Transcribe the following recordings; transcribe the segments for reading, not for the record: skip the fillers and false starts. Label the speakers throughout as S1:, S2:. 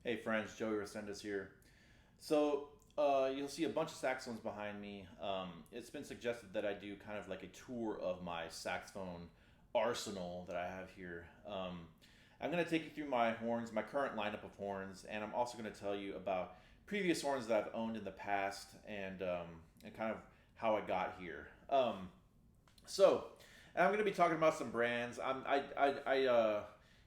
S1: Hey friends, Joey Resendez here. You'll see a bunch of saxophones behind me. It's been suggested that I do kind of like a tour of my saxophone arsenal that I have here. I'm going to take you through my horns, my current lineup of horns, and I'm also going to tell you about previous horns that I've owned in the past and kind of how I got here. So, and I'm going to be talking about some brands.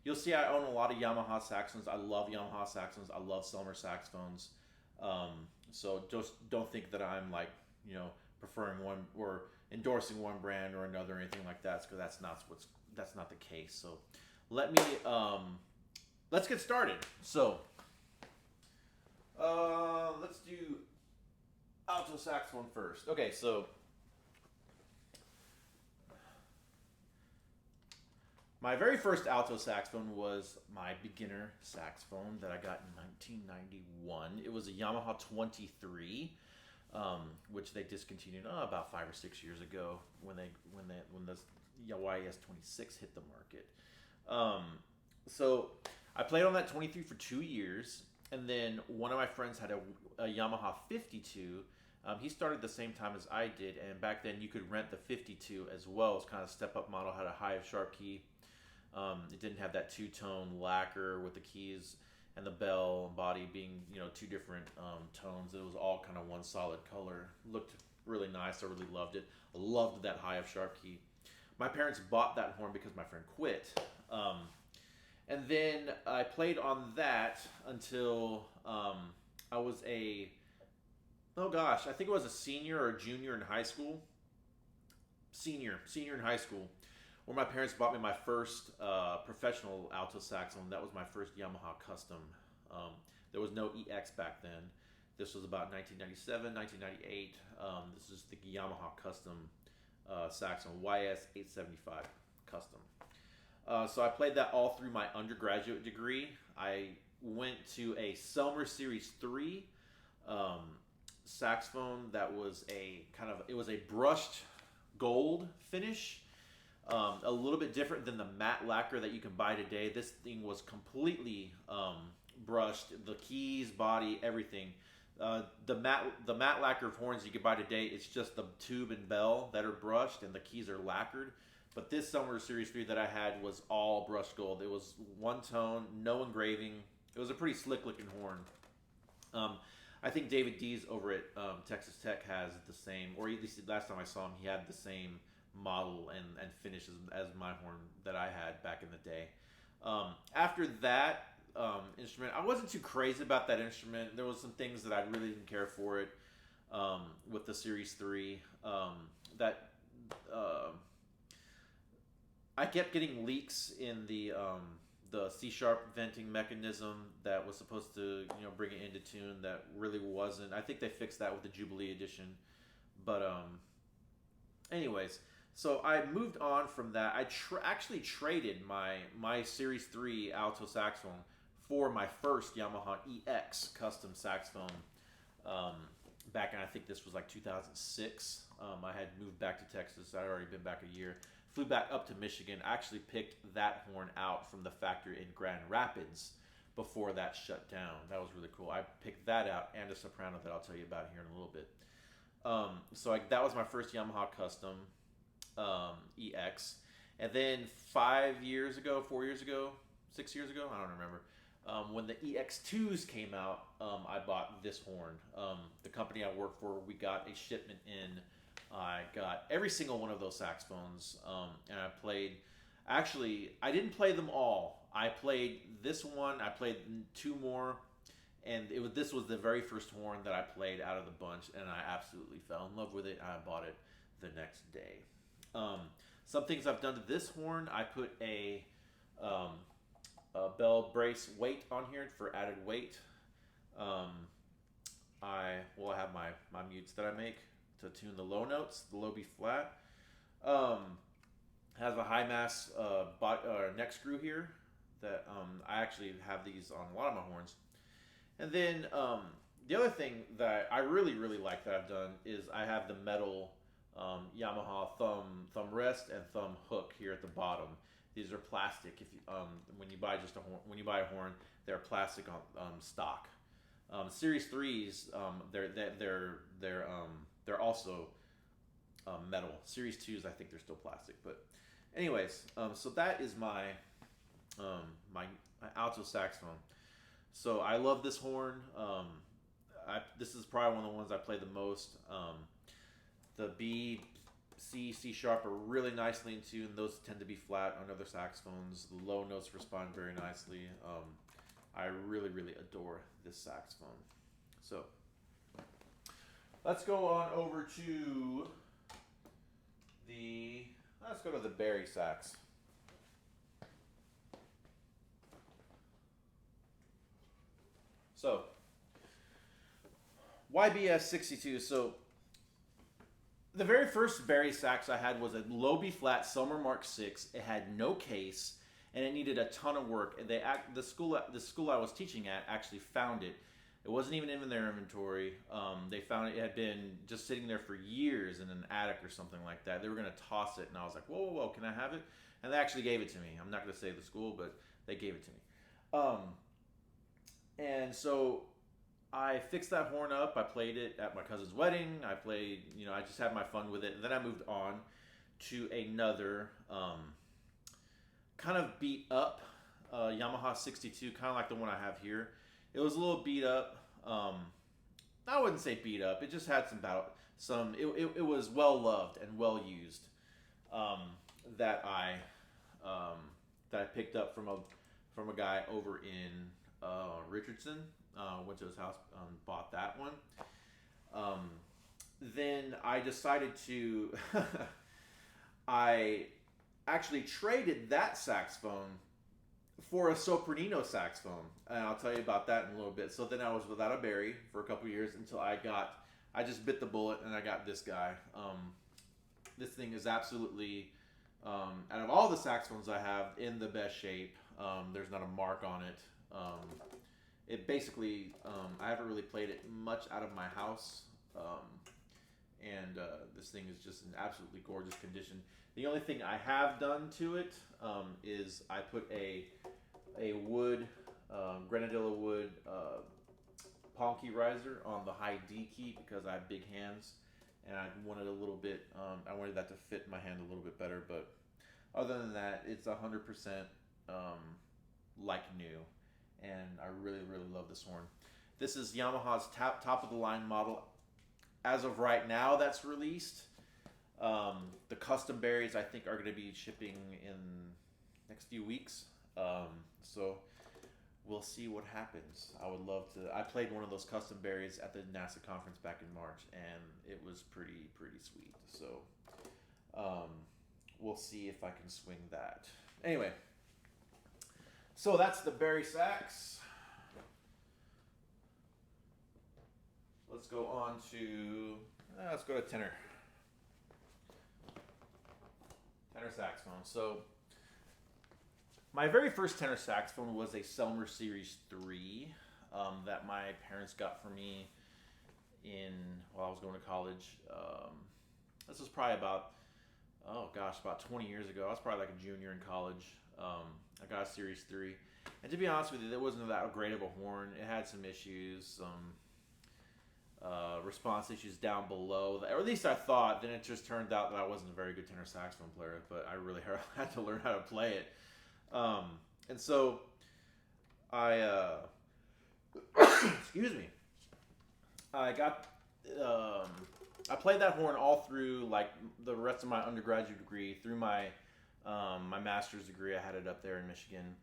S1: You'll see I own a lot of Yamaha saxophones. I love Yamaha saxophones. I love Selmer saxophones. So just don't think that I'm like, preferring one or endorsing one brand or another or anything like that, because that's not the case. So let me let's get started. Let's do alto saxophone first. Okay, so my very first alto saxophone was my beginner saxophone that I got in 1991. It was a Yamaha 23, which they discontinued about 5 or 6 years ago when the YES 26 hit the market. So I played on that 23 for 2 years, and then one of my friends had a Yamaha 52. He started the same time as I did, and back then you could rent the 52 as well. It was kind of a step up model, had a high sharp key. It didn't have that two-tone lacquer with the keys and the bell and body being, two different tones. It was all kind of one solid color. Looked really nice. I really loved it. I loved that high of sharp key. My parents bought that horn because my friend quit. And then I played on that until I was I think it was a senior or junior in high school. Senior in high school, where my parents bought me my first professional alto saxophone. That was my first Yamaha custom. There was no EX back then. This was about 1997, 1998. This is the Yamaha custom saxophone, YS 875 custom. So I played that all through my undergraduate degree. I went to a Selmer Series 3 saxophone that was it was a brushed gold finish. A little bit different than the matte lacquer that you can buy today. This thing was completely brushed. The keys, body, everything. The matte lacquer horns you can buy today, it's just the tube and bell that are brushed, and the keys are lacquered. But this Summer Series 3 that I had was all brushed gold. It was one tone, no engraving. It was a pretty slick looking horn. I think David Dees over at Texas Tech has the same, or at least last time I saw him, he had the same model and finish as my horn that I had back in the day. After that instrument, I wasn't too crazy about that instrument. There was some things that I really didn't care for it with the Series 3. That I kept getting leaks in the C sharp venting mechanism that was supposed to bring it into tune. That really wasn't. I think they fixed that with the Jubilee edition, but anyways. So I moved on from that. I actually traded my Series 3 alto saxophone for my first Yamaha EX custom saxophone back in, I think this was like 2006. I had moved back to Texas. I'd already been back a year. Flew back up to Michigan. I actually picked that horn out from the factory in Grand Rapids before that shut down. That was really cool. I picked that out and a Soprano that I'll tell you about here in a little bit. That was my first Yamaha custom EX. And then 5 years ago, 4 years ago, 6 years ago, I don't remember, when the EX2s came out, I bought this horn. The company I work for, we got a shipment in. I got every single one of those saxophones, and I played. Actually, I didn't play them all. I played this one. I played two more, and this was the very first horn that I played out of the bunch, and I absolutely fell in love with it. And I bought it the next day. Some things I've done to this horn, I put a bell brace weight on here for added weight. I have my mutes that I make to tune the low notes, the low B flat. Has a high mass neck screw here that I actually have these on a lot of my horns. And then the other thing that I really, really like that I've done is I have the metal Yamaha thumb rest and thumb hook here at the bottom. These are plastic. If you, when you buy just a horn, when you buy a horn, they're plastic on stock. Series threes, they're also metal. Series twos, I think they're still plastic. But anyways, so that is my my alto saxophone. So I love this horn. This is probably one of the ones I play the most. The B, C, C sharp are really nicely in tune. Those tend to be flat on other saxophones. The low notes respond very nicely. I really, really adore this saxophone. So let's go on over to let's go to the Barry sax. So YBS 62. So the very first Barry sax I had was a low B flat Selmer Mark 6. It had no case, and it needed a ton of work. And the school I was teaching at actually found it. It wasn't even in their inventory. They found it. It had been just sitting there for years in an attic or something like that. They were going to toss it, and I was like, whoa, whoa, whoa, can I have it? And they actually gave it to me. I'm not going to say the school, but they gave it to me. And so I fixed that horn up. I played it at my cousin's wedding. I played, I just had my fun with it. And then I moved on to another kind of beat up Yamaha 62, kind of like the one I have here. It was a little beat up. I wouldn't say beat up. It just had it was well loved and well used. That I picked up from a guy over in Richardson. Went to his house, bought that one. Then I decided to I actually traded that saxophone for a Sopranino saxophone, and I'll tell you about that in a little bit. So then I was without a Barry for a couple years until I just bit the bullet and I got this guy. This thing is absolutely, out of all the saxophones I have, in the best shape. There's not a mark on it. It basically, I haven't really played it much out of my house, and this thing is just in absolutely gorgeous condition. The only thing I have done to it is I put a wood, grenadilla wood palm key riser on the high D key because I have big hands, and I wanted a little bit, I wanted that to fit my hand a little bit better, but other than that, it's 100% like new, and I really, really love this horn. This is Yamaha's top of the line model as of right now that's released. The custom Barrys I think are going to be shipping in next few weeks. So we'll see what happens. I would love to. I played one of those custom Barrys at the NASA conference back in March, and it was pretty sweet. So we'll see if I can swing that. Anyway, so that's the Barry sax. Let's go on to let's go to tenor. Tenor saxophone. So my very first tenor saxophone was a Selmer Series 3 that my parents got for me while I was going to college. This was probably about 20 years ago. I was probably like a junior in college. I got a Series 3. And to be honest with you, it wasn't that great of a horn. It had some issues, response issues down below, or at least I thought. Then it just turned out that I wasn't a very good tenor saxophone player, but I really had to learn how to play it. And so I excuse me, I played that horn all through like the rest of my undergraduate degree, through my my master's degree. I had it up there in Michigan,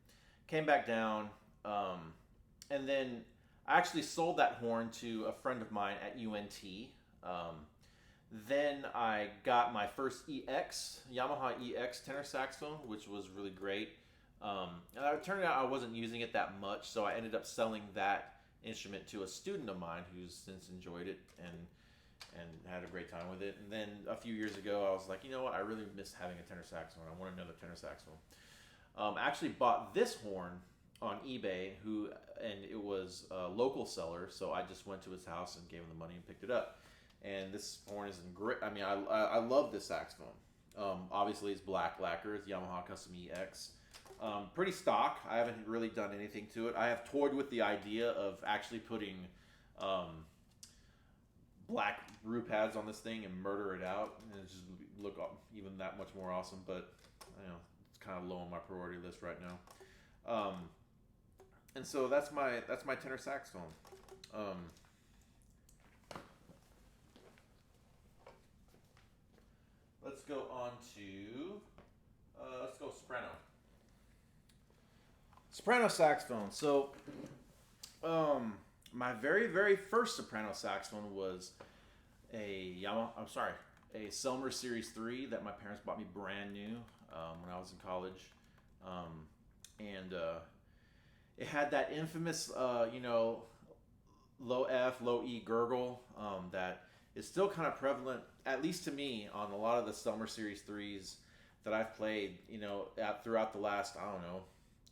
S1: came back down, and then I actually sold that horn to a friend of mine at UNT. Then I got my first Yamaha EX tenor saxophone, which was really great. And it turned out I wasn't using it that much, so I ended up selling that instrument to a student of mine who's since enjoyed it and had a great time with it. And then a few years ago, I was like, you know what? I really miss having a tenor saxophone. I want another tenor saxophone. I actually bought this horn on eBay, and it was a local seller, so I just went to his house and gave him the money and picked it up. And this horn is in great. I mean, I love this saxophone. Obviously, it's black lacquer. It's Yamaha Custom EX. Pretty stock. I haven't really done anything to it. I have toyed with the idea of actually putting black brew pads on this thing and murder it out, and it just look even that much more awesome. But it's kind of low on my priority list right now. And so that's my tenor saxophone. Let's go on to let's go soprano. Soprano saxophone. So, my very first soprano saxophone was a Selmer Series 3 that my parents bought me brand new when I was in college, and it had that infamous low F, low E gurgle that is still kind of prevalent, at least to me, on a lot of the Selmer Series 3s that I've played, throughout the last,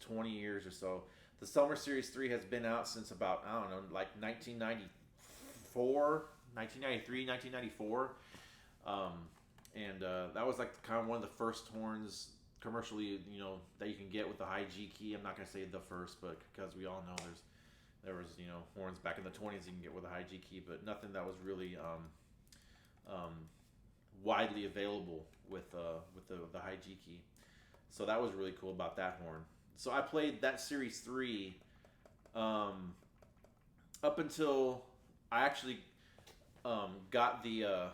S1: 20 years or so. The Selmer Series 3 has been out since about, like 1993, 1994. And that was like kind of one of the first horns commercially, that you can get with the high G key. I'm not going to say the first, but because we all know there was horns back in the 20s you can get with a high G key, but nothing that was really widely available with the high G key. So that was really cool about that horn. So I played that Series 3 up until I actually got the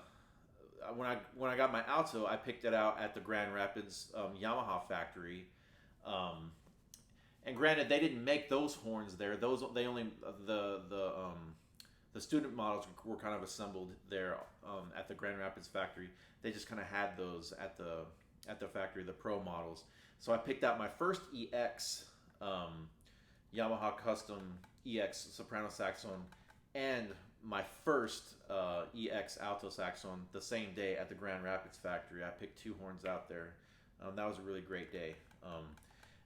S1: when I got my Alto, I picked it out at the Grand Rapids Yamaha factory. And granted, they didn't make those horns there. They only the student models were kind of assembled there at the Grand Rapids factory. They just kind of had those at the factory, the pro models. So I picked out my first EX Yamaha Custom EX Soprano Saxophone and my first EX Alto Saxophone the same day at the Grand Rapids factory. I picked two horns out there. That was a really great day.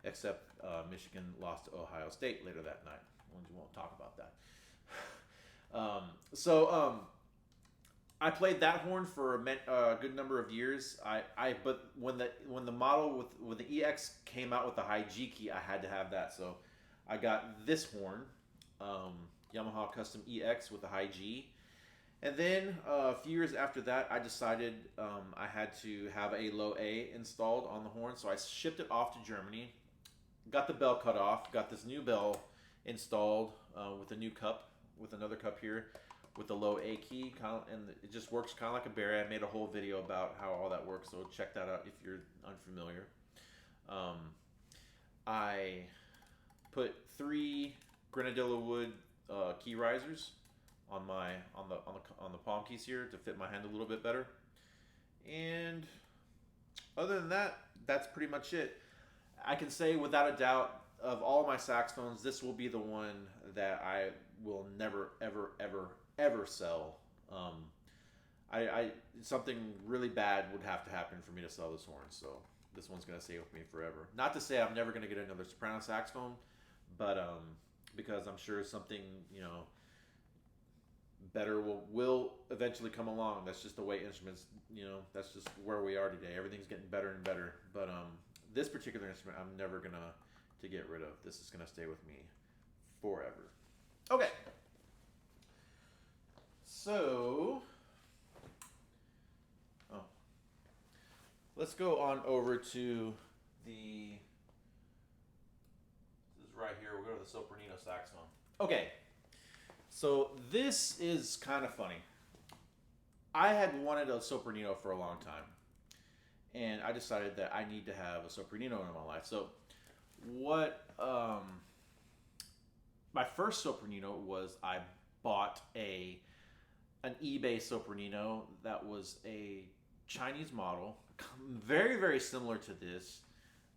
S1: Except Michigan lost to Ohio State later that night. We won't talk about that. I played that horn for a good number of years. But when the model with the EX came out with the high G key, I had to have that. So I got this horn, Yamaha Custom EX with the high G. And then a few years after that, I decided I had to have a low A installed on the horn. So I shipped it off to Germany, got the bell cut off, got this new bell installed with a new cup, with another cup here, with the low A key, and it just works kind of like a Barry. I made a whole video about how all that works, so check that out if you're unfamiliar. I put 3 grenadilla wood key risers on the palm keys here to fit my hand a little bit better. And other than that, that's pretty much it. I can say without a doubt, of all my saxophones, this will be the one that I will never, ever, ever, ever sell. Something really bad would have to happen for me to sell this horn, so this one's going to stay with me forever. Not to say I'm never going to get another soprano saxophone, but because I'm sure something better will eventually come along. That's just the way instruments, that's just where we are today. Everything's getting better and better, but this particular instrument I'm never gonna to get rid of. This is gonna stay with me forever. Okay. So, let's go on over to this is right here. We'll go to the Sopranino Saxophone. Okay. So this is kind of funny. I had wanted a Sopranino for a long time, and I decided that I need to have a Sopranino in my life. So what my first Sopranino was, I bought an eBay Sopranino that was a Chinese model, very, very similar to this,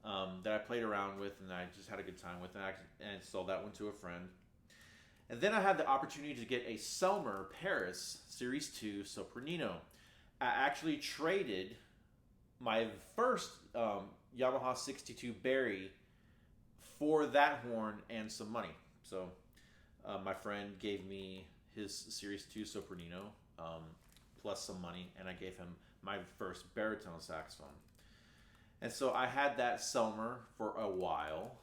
S1: that I played around with and I just had a good time with, and I sold that one to a friend. And then I had the opportunity to get a Selmer Paris Series 2 Sopranino. I actually traded my first Yamaha 62 Barry for that horn and some money. So my friend gave me his Series 2 Sopranino plus some money, and I gave him my first baritone saxophone. And so I had that Selmer for a while.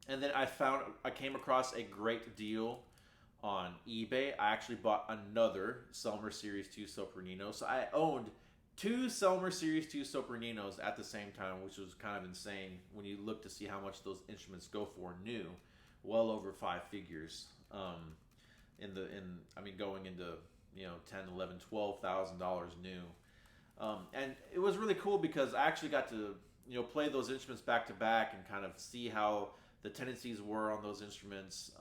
S1: And then I came across a great deal on eBay. I actually bought another Selmer Series 2 Sopranino. So I owned two Selmer Series 2 Sopraninos at the same time, which was kind of insane when you look to see how much those instruments go for new. Well over five figures. Going into, $10, $11, $12,000 new. And it was really cool because I actually got to, play those instruments back to back and kind of see how the tendencies were on those instruments.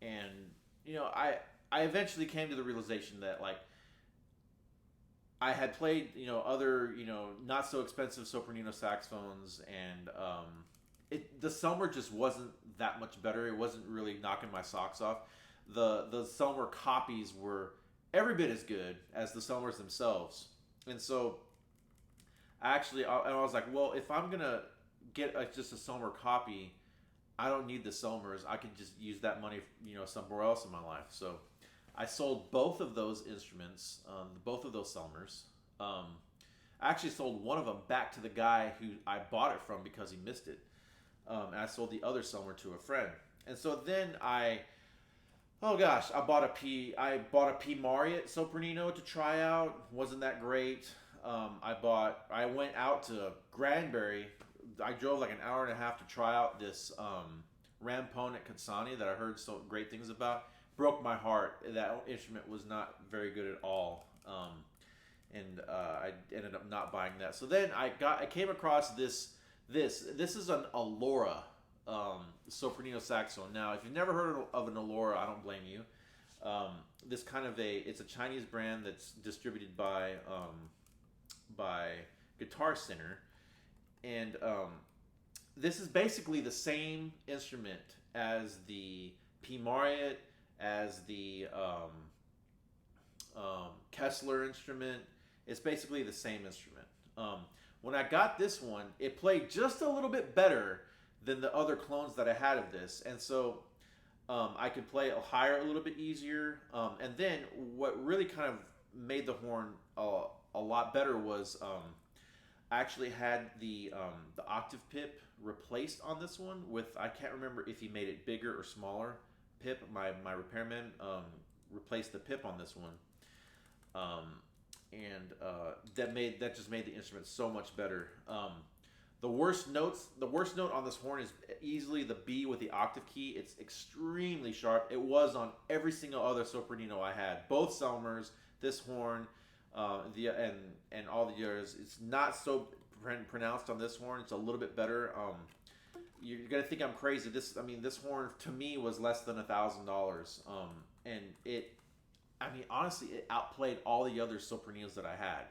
S1: I eventually came to the realization that, like, I had played, other, not so expensive Sopranino saxophones, and the Selmer just wasn't that much better. It wasn't really knocking my socks off. The Selmer copies were every bit as good as the Selmers themselves. And so I was like, well, if I'm gonna get just a Selmer copy, I don't need the Selmers. I can just use that money, somewhere else in my life. So I sold both of those instruments, both of those Selmers. I actually sold one of them back to the guy who I bought it from because he missed it. And I sold the other Selmer to a friend. And so then I bought a P Marriott Sopranino to try out. Wasn't that great. I went out to Granbury. I drove like an hour and a half to try out this Rampone at Katsani that I heard so great things about. Broke my heart. That instrument was not very good at all. I ended up not buying that. So then I came across this. This is an Alora Sopranino saxophone. Now, if you've never heard of an Alora, I don't blame you. It's a Chinese brand that's distributed by Guitar Center, and this is basically the same instrument as the P Marriott, as the Kessler instrument. It's basically the same instrument. When I got this one, it played just a little bit better than the other clones that I had of this. And so I could play higher a little bit easier. And then what really kind of made the horn a lot better was I actually had the octave pip replaced on this one with, I can't remember if he made it bigger or smaller pip. My repairman replaced the pip on this one. That just made the instrument so much better. The worst note on this horn is easily the B with the octave key. It's extremely sharp. It was on every single other Sopranino I had, both Selmers, this horn, and all the others. It's not so pronounced on this horn. It's a little bit better. You're gonna think I'm crazy. This horn to me was less than $1,000, and honestly, it outplayed all the other Sopraninos that I had.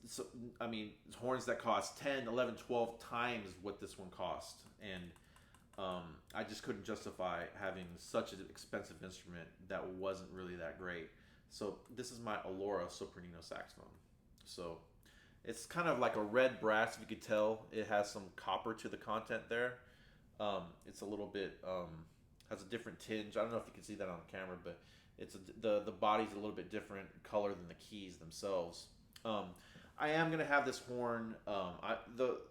S1: So, horns that cost 10, 11, 12 times what this one cost. And I just couldn't justify having such an expensive instrument that wasn't really that great. So this is my Alora Sopranino saxophone. So it's kind of like a red brass, if you could tell. It has some copper to the content there. It's a little bit, has a different tinge. I don't know if you can see that on camera, but the body's a little bit different color than the keys themselves. I am gonna have this horn.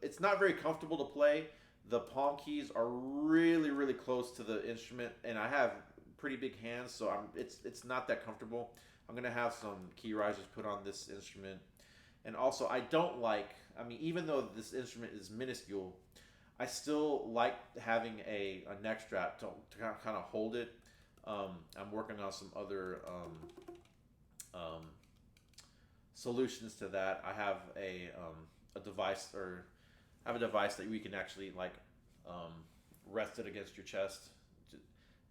S1: It's not very comfortable to play. The palm keys are really, really close to the instrument, and I have pretty big hands, so it's not that comfortable. I'm gonna have some key risers put on this instrument, and also I don't like. Even though this instrument is minuscule, I still like having a neck strap to kind of hold it. I'm working on some other solutions to that. I have a device that we can actually rest it against your chest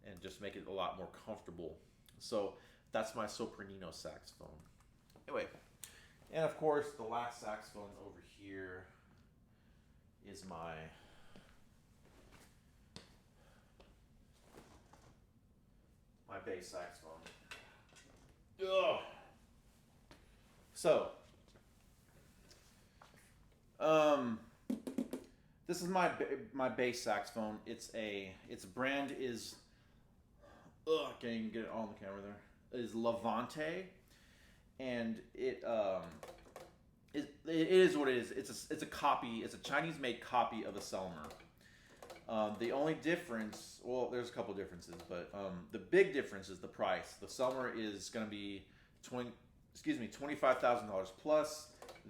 S1: and just make it a lot more comfortable. So that's my Sopranino saxophone. Anyway, and of course the last saxophone over here is my bass saxophone. Ugh. So, this is my bass saxophone. Its brand is, can't even get it all on the camera there. It is Levante, and it is what it is. It's a copy. It's a Chinese made copy of a Selmer. The only difference, well, there's a couple differences, but the big difference is the price. The Selmer is going to be $25,000 plus.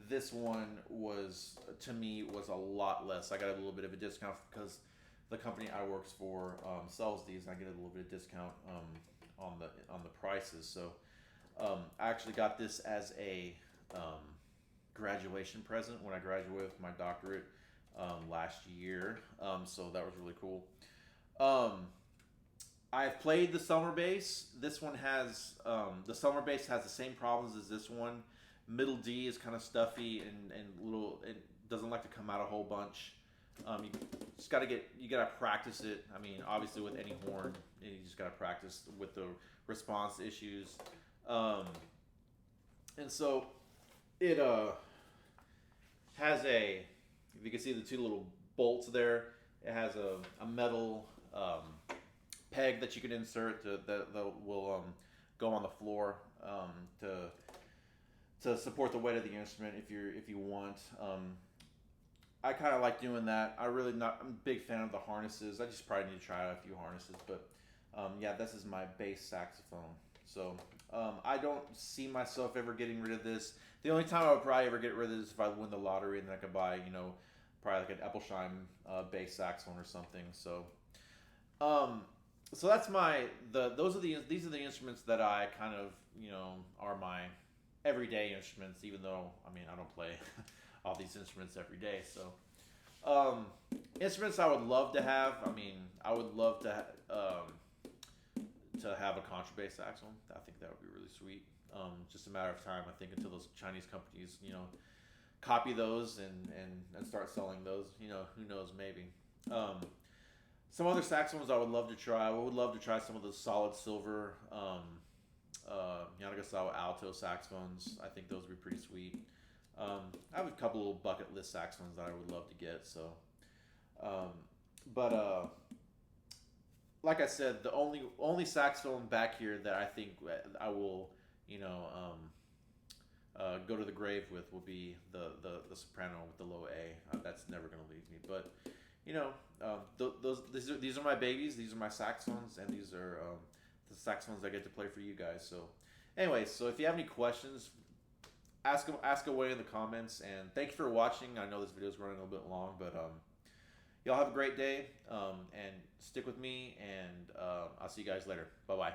S1: This one was, to me, was a lot less. I got a little bit of a discount because the company I works for sells these, and I get a little bit of discount on the prices. So I actually got this as a graduation present when I graduated with my doctorate last year. So that was really cool. I've played the Selmer bass. This one has the Selmer bass has the same problems as this one. Middle D is kind of stuffy and little. It doesn't like to come out a whole bunch. You just gotta practice it. I mean, obviously with any horn, you just gotta practice with the response issues. And so it has a, if you can see the two little bolts there, it has a metal peg that you can insert that will go on the floor to support the weight of the instrument if you want. I kind of like doing that. I'm a big fan of the harnesses. I just probably need to try out a few harnesses, but yeah, this is my bass saxophone. So I don't see myself ever getting rid of this. The only time I would probably ever get rid of this is if I win the lottery and then I could buy, probably like an Eppelsheim bass saxophone or something. So, so that's these are the instruments that I kind of, are my everyday instruments, even though, I mean, I don't play all these instruments every day. So, instruments I would love to have. I mean, I would love to have a contrabass saxophone. I think that would be really sweet. Just a matter of time, I think, until those Chinese companies, copy those and start selling those. Who knows, maybe. Some other saxophones I would love to try. I would love to try some of those solid silver Yamaha Alto saxophones. I think those would be pretty sweet. I have a couple little bucket list saxophones that I would love to get. So, but like I said, the only saxophone back here that I think I will, go to the grave with will be the soprano with the low A. That's never going to leave me. But these are my babies. These are my saxophones, and these are the saxophones I get to play for you guys. So, anyway, so if you have any questions, ask away in the comments. And thank you for watching. I know this video is running a little bit long, but y'all have a great day, and stick with me, and I'll see you guys later. Bye bye.